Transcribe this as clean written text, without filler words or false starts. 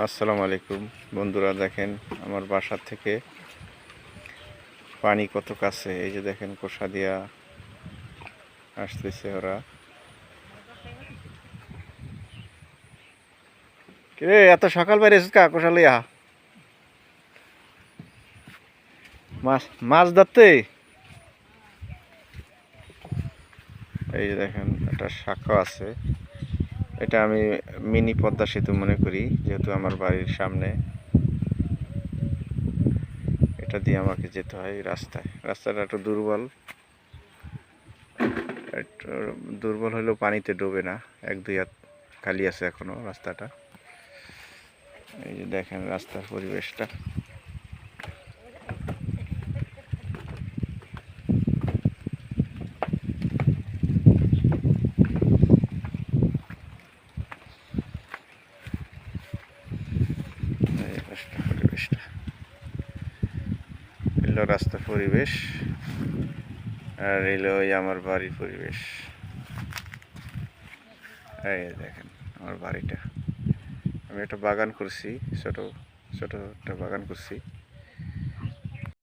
আসসালামু আলাইকুম বন্ধুরা, দেখেন আমার বাসার থেকে পানি কত কাছে। এই যে দেখেন কোষা দিয়া আসতেছে ওরা। রে এত সকাল বাইরে এসেছিস কা কোষা লইয়া? মাছ মাছ ধরতে? এই যে দেখেন একটা শাখা আছে, এটা আমি মিনি পদ্মা সেতু মনে করি, যেহেতু আমার বাড়ির সামনে এটা দিয়ে আমাকে যেতে হয়। রাস্তাটা একটু দুর্বল, একটু দুর্বল হলেও পানিতে ডোবে না, এক দুই হাত খালি আছে এখনো রাস্তাটা। এই যে দেখেন রাস্তার পরিবেশটা। এই পরিবেশটা এলো রাস্তার পরিবেশ, আর এলো ওই আমার বাড়ির পরিবেশ। এই দেখেন আমার বাড়িটা, আমি একটা বাগান করছি, ছোট ছোট একটা বাগান করছি।